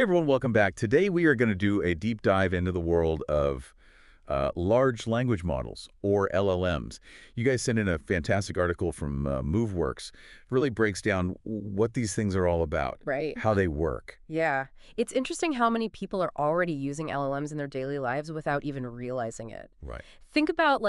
Hey everyone, welcome back. Today we are going to do a deep dive into the world of large language models, or LLMs. You guys sent in a fantastic article from MoveWorks. Really breaks down what these things are all about, Right. how they work. Yeah. It's interesting how many people are already using LLMs in their daily lives without even realizing it. Right. Think about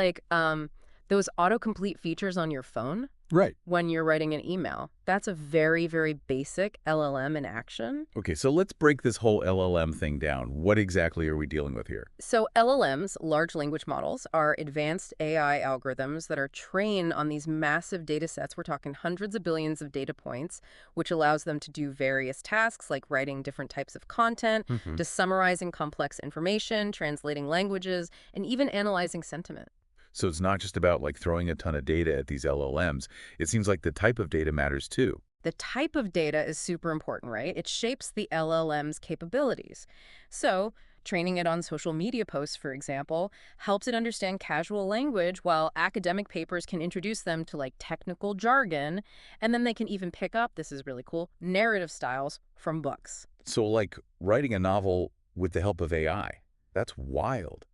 those autocomplete features on your phone Right. when you're writing an email. That's a very, very basic LLM in action. Okay, so let's break this whole LLM thing down. What exactly are we dealing with here? So LLMs, large language models, are advanced AI algorithms that are trained on these massive data sets. We're talking hundreds of billions of data points, which allows them to do various tasks like writing different types of content, Hmm. to summarizing complex information, translating languages, and even analyzing sentiment. So it's not just about like throwing a ton of data at these LLMs. It seems like the type of data matters too. The type of data is super important, right? It shapes the LLM's capabilities. So, training it on social media posts, for example, helps it understand casual language, while academic papers can introduce them to technical jargon. And then they can even pick up, this is really cool, narrative styles from books. So like writing a novel with the help of AI. That's wild.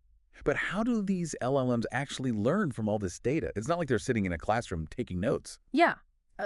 But how do these LLMs actually learn from all this data? It's not like they're sitting in a classroom taking notes. Yeah.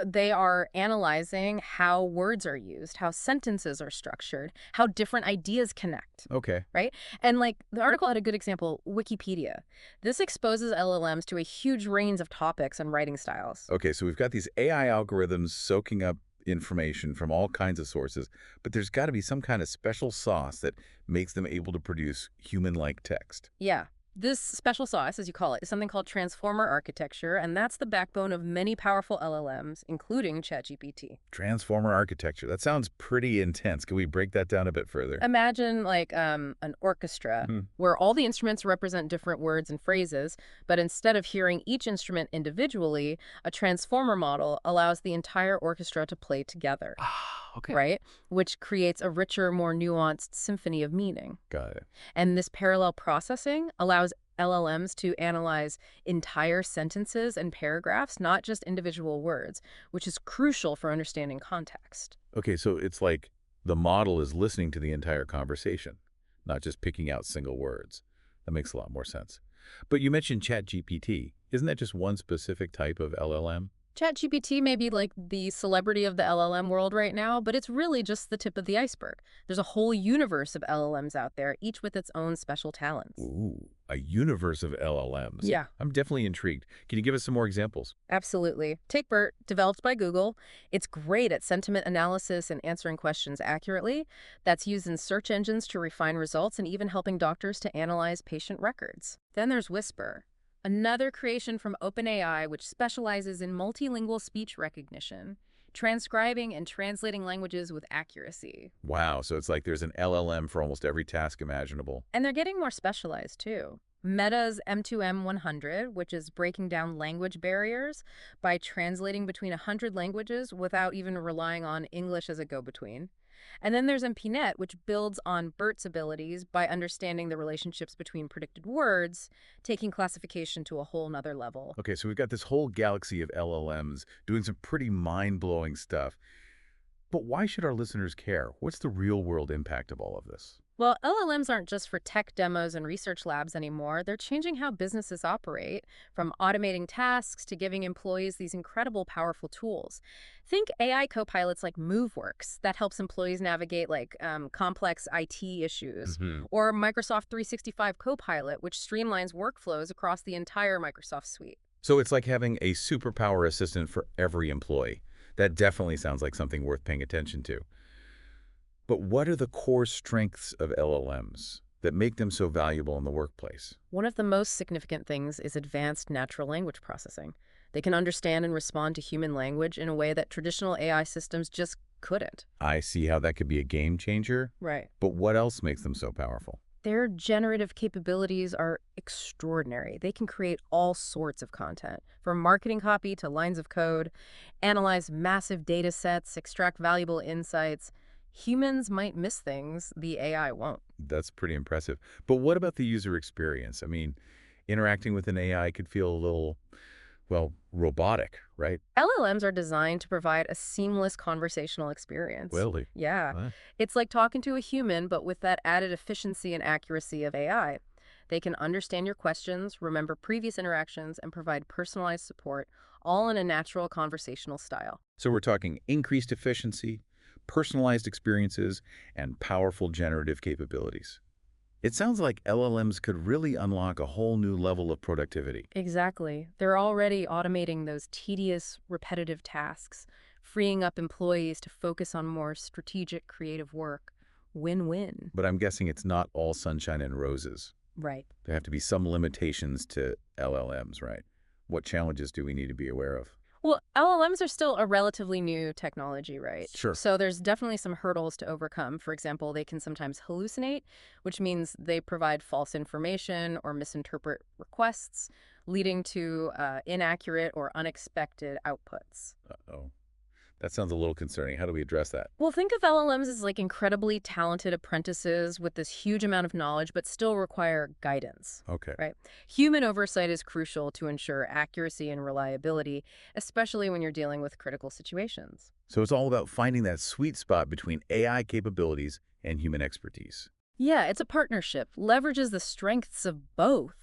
They are analyzing how words are used, how sentences are structured, how different ideas connect. Okay. Right? And the article had a good example, Wikipedia. This exposes LLMs to a huge range of topics and writing styles. Okay, so we've got these AI algorithms soaking up information from all kinds of sources, but there's got to be some kind of special sauce that makes them able to produce human-like text. Yeah. This special sauce, as you call it, is something called transformer architecture, and that's the backbone of many powerful LLMs, including ChatGPT. Transformer architecture. That sounds pretty intense. Can we break that down a bit further? Imagine an orchestra Hmm. where all the instruments represent different words and phrases, but instead of hearing each instrument individually, a transformer model allows the entire orchestra to play together, Ah, okay. right? Which creates a richer, more nuanced symphony of meaning. Got it. And this parallel processing allows LLMs to analyze entire sentences and paragraphs, not just individual words, which is crucial for understanding context. Okay, so it's like the model is listening to the entire conversation, not just picking out single words. That makes a lot more sense. But you mentioned ChatGPT. Isn't that just one specific type of LLM? ChatGPT may be like the celebrity of the LLM world right now, but it's really just the tip of the iceberg. There's a whole universe of LLMs out there, each with its own special talents. Ooh, a universe of LLMs. Yeah. I'm definitely intrigued. Can you give us some more examples? Absolutely. Take BERT, developed by Google. It's great at sentiment analysis and answering questions accurately. That's used in search engines to refine results and even helping doctors to analyze patient records. Then there's Whisper, another creation from OpenAI which specializes in multilingual speech recognition, transcribing and translating languages with accuracy. Wow, so it's like there's an LLM for almost every task imaginable. And they're getting more specialized too. Meta's M2M 100, which is breaking down language barriers by translating between 100 languages without even relying on English as a go-between. And then there's MPNet, which builds on BERT's abilities by understanding the relationships between predicted words, taking classification to a whole nother level. Okay, so we've got this whole galaxy of LLMs doing some pretty mind-blowing stuff. But why should our listeners care? What's the real-world impact of all of this? Well, LLMs aren't just for tech demos and research labs anymore. They're changing how businesses operate, from automating tasks to giving employees these incredible, powerful tools. Think AI co-pilots like MoveWorks that helps employees navigate complex IT issues, Hmm. or Microsoft 365 Copilot, which streamlines workflows across the entire Microsoft suite. So it's like having a superpower assistant for every employee. That definitely sounds like something worth paying attention to. But what are the core strengths of LLMs that make them so valuable in the workplace? One of the most significant things is advanced natural language processing. They can understand and respond to human language in a way that traditional AI systems just couldn't. I see how that could be a game changer, Right. but what else makes them so powerful? Their generative capabilities are extraordinary. They can create all sorts of content, from marketing copy to lines of code, analyze massive data sets, extract valuable insights. Humans might miss things the AI won't. That's pretty impressive. But what about the user experience? I mean, interacting with an AI could feel a little well, robotic, right? LLMs are designed to provide a seamless conversational experience. Really? Yeah. Huh? It's like talking to a human, but with that added efficiency and accuracy of AI. They can understand your questions, remember previous interactions, and provide personalized support, all in a natural conversational style. So we're talking increased efficiency, personalized experiences, and powerful generative capabilities. It sounds like LLMs could really unlock a whole new level of productivity. Exactly. They're already automating those tedious, repetitive tasks, freeing up employees to focus on more strategic, creative work. Win-win. But I'm guessing it's not all sunshine and roses. Right. There have to be some limitations to LLMs, right? What challenges do we need to be aware of? Well, LLMs are still a relatively new technology, right? Sure. So there's definitely some hurdles to overcome. For example, they can sometimes hallucinate, which means they provide false information or misinterpret requests, leading to inaccurate or unexpected outputs. Uh-oh. That sounds a little concerning. How do we address that? Well, think of LLMs as like incredibly talented apprentices with this huge amount of knowledge, but still require guidance. Okay. Right. Human oversight is crucial to ensure accuracy and reliability, especially when you're dealing with critical situations. So it's all about finding that sweet spot between AI capabilities and human expertise. Yeah, it's a partnership, leverages the strengths of both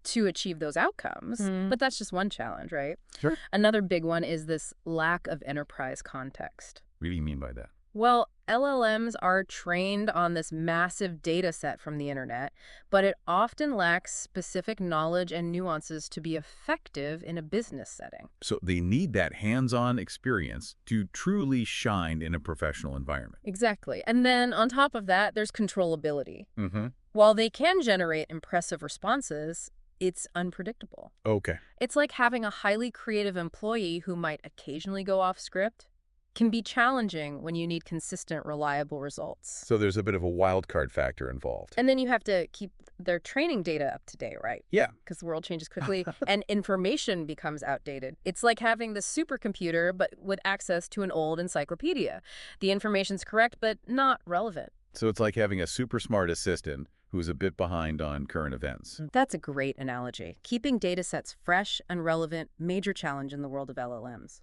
to achieve those outcomes. But that's just one challenge, right? Sure. Another big one is this lack of enterprise context. What do you mean by that? Well, LLMs are trained on this massive data set from the internet, but it often lacks specific knowledge and nuances to be effective in a business setting. So they need that hands-on experience to truly shine in a professional environment. Exactly. And then on top of that, there's controllability. Mm-hmm. While they can generate impressive responses, it's unpredictable. Okay. It's like having a highly creative employee who might occasionally go off script. Can be challenging when you need consistent, reliable results. So there's a bit of a wild card factor involved. And then you have to keep their training data up to date, right? Yeah. Because the world changes quickly and information becomes outdated. It's like having the supercomputer, but with access to an old encyclopedia. The information's correct, but not relevant. So it's like having a super smart assistant who's a bit behind on current events. That's a great analogy. Keeping data sets fresh and relevant, major challenge in the world of LLMs.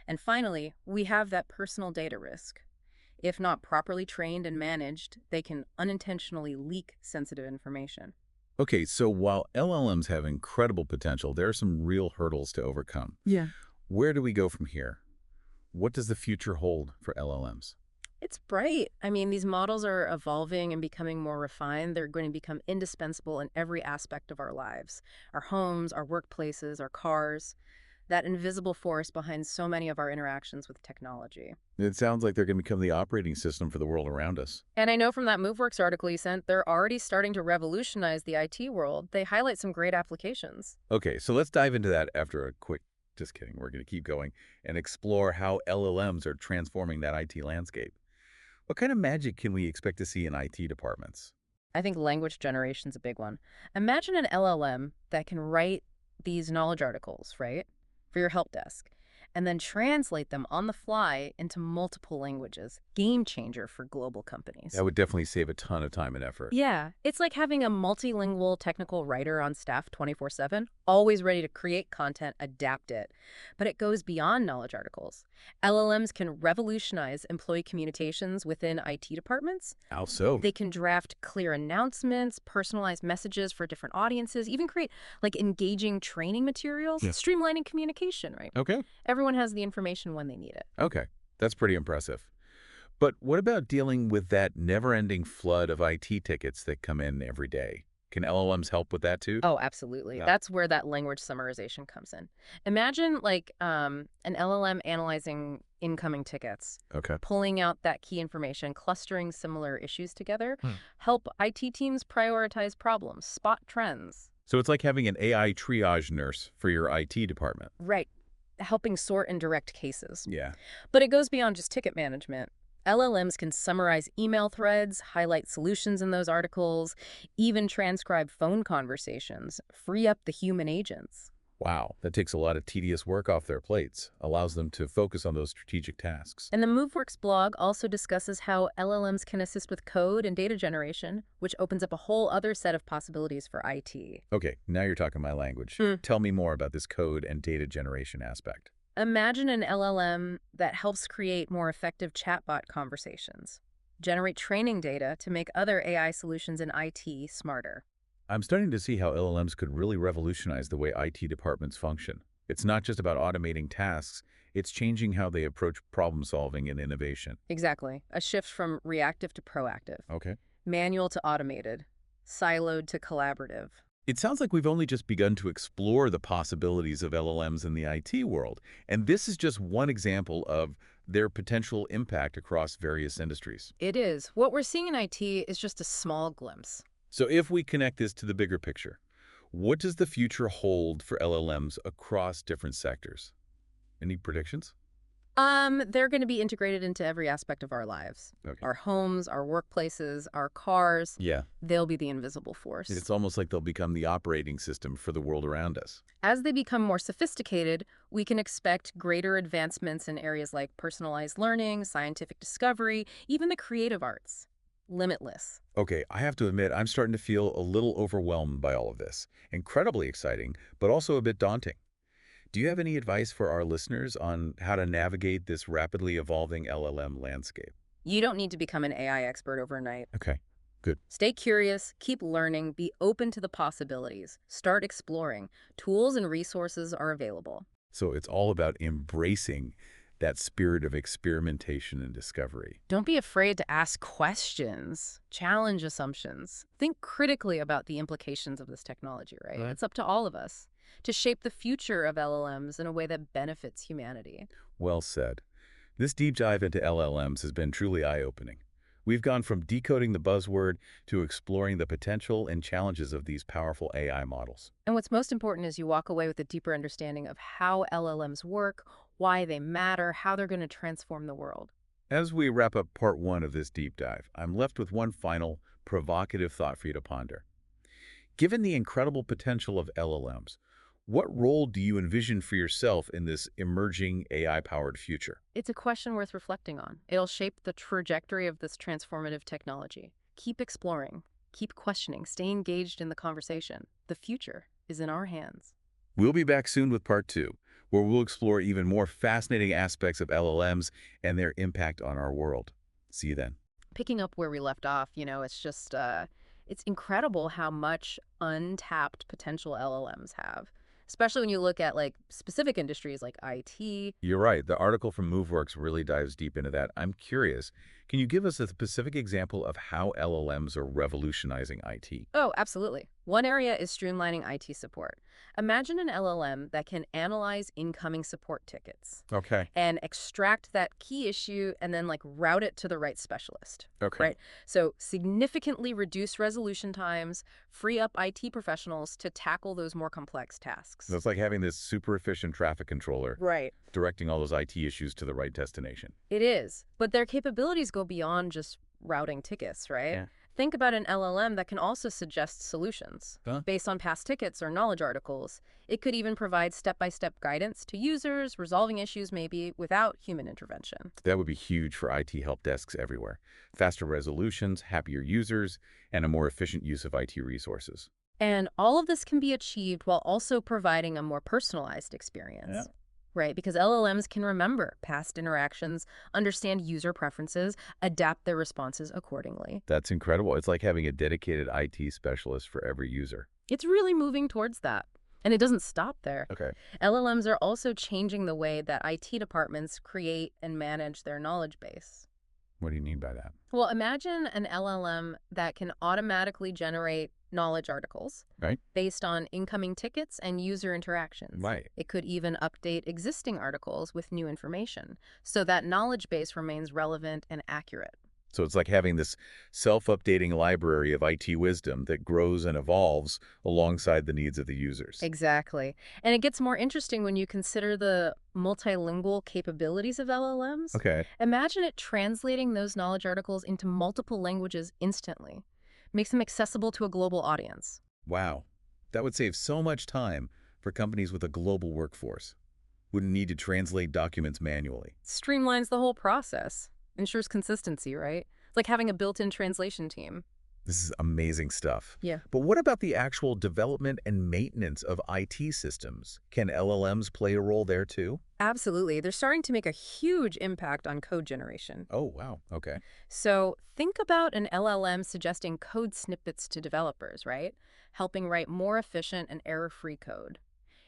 And finally, we have that personal data risk. If not properly trained and managed, they can unintentionally leak sensitive information. Okay, so while LLMs have incredible potential, there are some real hurdles to overcome. Yeah. Where do we go from here? What does the future hold for LLMs? It's bright. I mean, these models are evolving and becoming more refined. They're going to become indispensable in every aspect of our lives. Our homes, our workplaces, our cars. That invisible force behind so many of our interactions with technology. It sounds like they're going to become the operating system for the world around us. And I know from that MoveWorks article you sent, they're already starting to revolutionize the IT world. They highlight some great applications. Okay, so let's dive into that after a quick, just kidding, we're going to keep going and explore how LLMs are transforming that IT landscape. What kind of magic can we expect to see in IT departments? I think language generation's a big one. Imagine an LLM that can write these knowledge articles, right, for your help desk, and then translate them on the fly into multiple languages. Game changer for global companies. That would definitely save a ton of time and effort. Yeah, it's like having a multilingual technical writer on staff 24/7, always ready to create content, adapt it. But it goes beyond knowledge articles. LLMs can revolutionize employee communications within IT departments. How so? They can draft clear announcements, personalize messages for different audiences, even create like engaging training materials, streamlining communication, right? Okay. Everyone has the information when they need it. Okay, that's pretty impressive. But what about dealing with that never-ending flood of IT tickets that come in every day? Can LLMs help with that too? Oh, absolutely. Yeah. That's where that language summarization comes in. Imagine like an LLM analyzing incoming tickets, Okay. pulling out that key information, clustering similar issues together, help IT teams prioritize problems, spot trends. So it's like having an AI triage nurse for your IT department. Right. Helping sort and direct cases. Yeah. But it goes beyond just ticket management. LLMs can summarize email threads, highlight solutions in those articles, even transcribe phone conversations, free up the human agents. Wow, that takes a lot of tedious work off their plates, allows them to focus on those strategic tasks. And the MoveWorks blog also discusses how LLMs can assist with code and data generation, which opens up a whole other set of possibilities for IT. Okay, now you're talking my language. Tell me more about this code and data generation aspect. Imagine an LLM that helps create more effective chatbot conversations, generate training data to make other AI solutions in IT smarter. I'm starting to see how LLMs could really revolutionize the way IT departments function. It's not just about automating tasks, it's changing how they approach problem solving and innovation. Exactly. A shift from reactive to proactive, Okay. manual to automated, siloed to collaborative. It sounds like we've only just begun to explore the possibilities of LLMs in the IT world, and this is just one example of their potential impact across various industries. It is. What we're seeing in IT is just a small glimpse. So if we connect this to the bigger picture, what does the future hold for LLMs across different sectors? Any predictions? They're going to be integrated into every aspect of our lives. Okay. Our homes, our workplaces, our cars. Yeah. They'll be the invisible force. It's almost like they'll become the operating system for the world around us. As they become more sophisticated, we can expect greater advancements in areas like personalized learning, scientific discovery, even the creative arts. Limitless. Okay, I have to admit, I'm starting to feel a little overwhelmed by all of this. Incredibly exciting, but also a bit daunting. Do you have any advice for our listeners on how to navigate this rapidly evolving LLM landscape? You don't need to become an AI expert overnight. Okay, good. Stay curious, keep learning, be open to the possibilities. Start exploring. Tools and resources are available. So it's all about embracing that spirit of experimentation and discovery. Don't be afraid to ask questions, challenge assumptions. Think critically about the implications of this technology, right? Right. It's up to all of us to shape the future of LLMs in a way that benefits humanity. Well said. This deep dive into LLMs has been truly eye-opening. We've gone from decoding the buzzword to exploring the potential and challenges of these powerful AI models. And what's most important is you walk away with a deeper understanding of how LLMs work, why they matter, how they're going to transform the world. As we wrap up part one of this deep dive, I'm left with one final provocative thought for you to ponder. Given the incredible potential of LLMs, what role do you envision for yourself in this emerging AI-powered future? It's a question worth reflecting on. It'll shape the trajectory of this transformative technology. Keep exploring, keep questioning, stay engaged in the conversation. The future is in our hands. We'll be back soon with part two, where we'll explore even more fascinating aspects of LLMs and their impact on our world. See you then. Picking up where we left off, it's just, it's incredible how much untapped potential LLMs have, especially when you look at like specific industries like IT. You're right. The article from MoveWorks really dives deep into that. I'm curious, can you give us a specific example of how LLMs are revolutionizing IT? Oh, absolutely. One area is streamlining IT support. Imagine an LLM that can analyze incoming support tickets Okay. and extract that key issue and then like route it to the right specialist. Okay. Right? So significantly reduce resolution times, free up IT professionals to tackle those more complex tasks. So it's like having this super efficient traffic controller Right. directing all those IT issues to the right destination. It is. But their capabilities go beyond just routing tickets, right? Yeah. Think about an LLM that can also suggest solutions Huh? based on past tickets or knowledge articles. It could even provide step-by-step guidance to users, resolving issues maybe without human intervention. That would be huge for IT help desks everywhere. Faster resolutions, happier users, and a more efficient use of IT resources. And all of this can be achieved while also providing a more personalized experience. Yeah. Right, because LLMs can remember past interactions, understand user preferences, adapt their responses accordingly. That's incredible. It's like having a dedicated IT specialist for every user. It's really moving towards that. And it doesn't stop there. Okay. LLMs are also changing the way that IT departments create and manage their knowledge base. What do you mean by that? Well, imagine an LLM that can automatically generate knowledge articles Right? based on incoming tickets and user interactions. Right. It could even update existing articles with new information so that knowledge base remains relevant and accurate. So it's like having this self-updating library of IT wisdom that grows and evolves alongside the needs of the users. Exactly. And it gets more interesting when you consider the multilingual capabilities of LLMs. Okay. Imagine it translating those knowledge articles into multiple languages instantly. Makes them accessible to a global audience. Wow. That would save so much time, for companies with a global workforce. Wouldn't need to translate documents manually. Streamlines the whole process. Ensures consistency, right? It's like having a built-in translation team. This is amazing stuff. Yeah. But what about the actual development and maintenance of IT systems? Can LLMs play a role there too? Absolutely. They're starting to make a huge impact on code generation. Oh, wow. Okay. So think about an LLM suggesting code snippets to developers, right? Helping write more efficient and error-free code.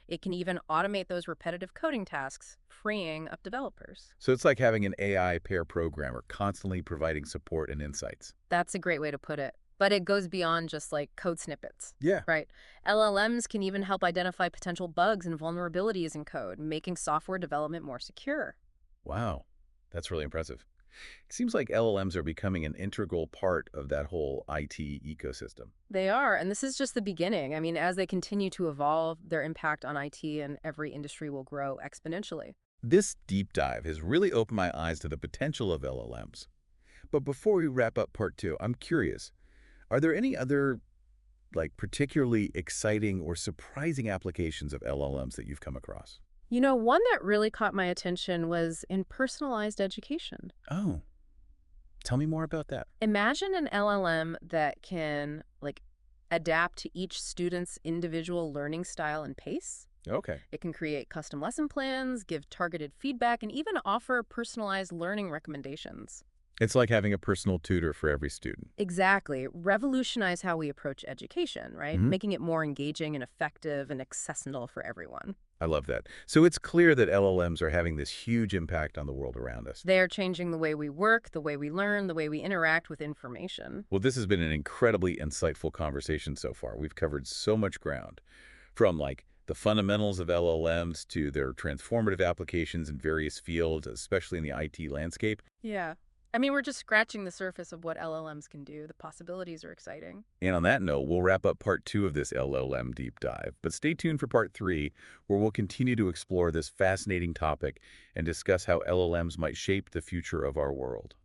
It can even automate those repetitive coding tasks, freeing up developers. So it's like having an AI pair programmer constantly providing support and insights. That's a great way to put it. But it goes beyond just like code snippets, Yeah. right? LLMs can even help identify potential bugs and vulnerabilities in code, making software development more secure. Wow. That's really impressive. It seems like LLMs are becoming an integral part of that whole IT ecosystem. They are, and this is just the beginning. I mean, as they continue to evolve, their impact on IT and every industry will grow exponentially. This deep dive has really opened my eyes to the potential of LLMs. But before we wrap up part two, I'm curious, are there any other particularly exciting or surprising applications of LLMs that you've come across? One that really caught my attention was in personalized education. Oh, tell me more about that. Imagine an LLM that can adapt to each student's individual learning style and pace. Okay. It can create custom lesson plans, give targeted feedback, and even offer personalized learning recommendations. It's like having a personal tutor for every student. Exactly. Revolutionize how we approach education, right? Hmm. Making it more engaging and effective and accessible for everyone. I love that. So it's clear that LLMs are having this huge impact on the world around us. They are changing the way we work, the way we learn, the way we interact with information. Well, this has been an incredibly insightful conversation so far. We've covered so much ground, from the fundamentals of LLMs to their transformative applications in various fields, especially in the IT landscape. Yeah. I mean, we're just scratching the surface of what LLMs can do. The possibilities are exciting. And on that note, we'll wrap up part two of this LLM deep dive. But stay tuned for part three, where we'll continue to explore this fascinating topic and discuss how LLMs might shape the future of our world.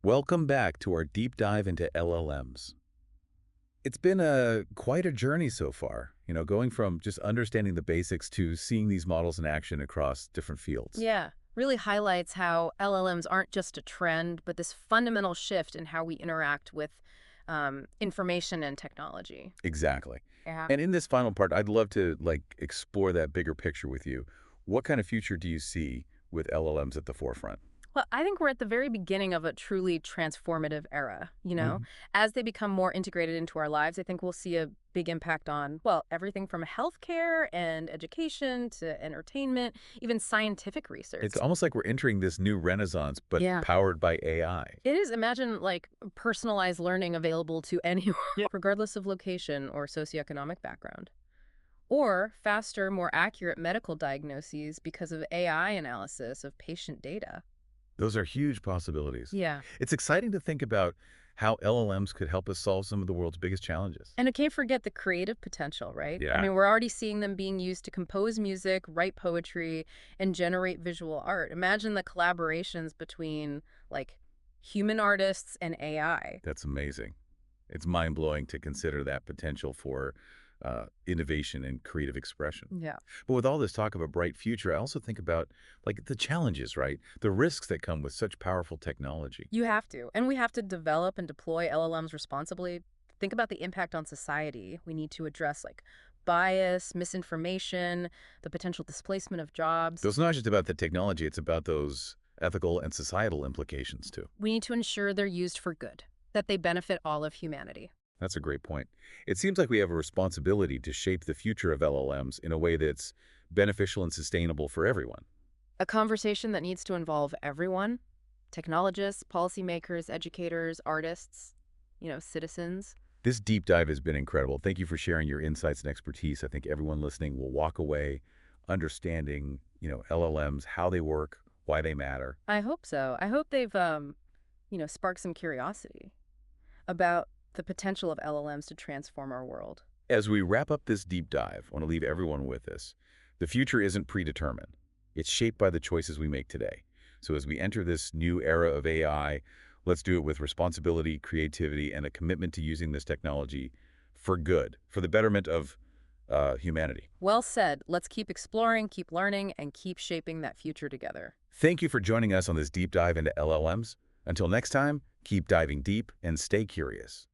Welcome back to our deep dive into LLMs. It's been quite a journey so far, going from just understanding the basics to seeing these models in action across different fields. Yeah. Really highlights how LLMs aren't just a trend, but this fundamental shift in how we interact with information and technology. Exactly. Yeah. And in this final part, I'd love to explore that bigger picture with you. What kind of future do you see with LLMs at the forefront? Well, I think we're at the very beginning of a truly transformative era, Mhm. As they become more integrated into our lives, I think we'll see a big impact on, well, everything from healthcare and education to entertainment, even scientific It's research. almost like we're entering this new renaissance, but Yeah. powered by AI. It is. Imagine personalized learning available to anyone, Yeah. regardless of location or socioeconomic background. Or faster, more accurate medical diagnoses because of AI analysis of patient data. Those are huge possibilities. Yeah. It's exciting to think about how LLMs could help us solve some of the world's biggest challenges. And I can't forget the creative potential, right? I Yeah. mean, we're already seeing them being used to compose music, write poetry, and generate visual art. Imagine the collaborations between human artists and AI. That's amazing. It's mind-blowing to consider that potential for innovation and creative expression. Yeah. But with all this talk of a bright future, I also think about the challenges, right? The risks that come with such powerful technology. You have to. And we have to develop and deploy LLMs responsibly. Think about the impact on society. We need to address bias, misinformation, the potential displacement of jobs. So it's not just about the technology, it's about those ethical and societal implications too. We need to ensure they're used for good, that they benefit all of humanity. That's a great point. It seems like we have a responsibility to shape the future of LLMs in a way that's beneficial and sustainable for everyone. A conversation that needs to involve everyone, technologists, policymakers, educators, artists, citizens. This deep dive has been incredible. Thank you for sharing your insights and expertise. I think everyone listening will walk away understanding, LLMs, how they work, why they matter. I hope so. I hope they've, sparked some curiosity about the potential of LLMs to transform our world. As we wrap up this deep dive, I want to leave everyone with this. The future isn't predetermined. It's shaped by the choices we make today. So as we enter this new era of AI, let's do it with responsibility, creativity, and a commitment to using this technology for good, for the betterment of humanity. Well said. Let's keep exploring, keep learning, and keep shaping that future together. Thank you for joining us on this deep dive into LLMs. Until next time, keep diving deep and stay curious.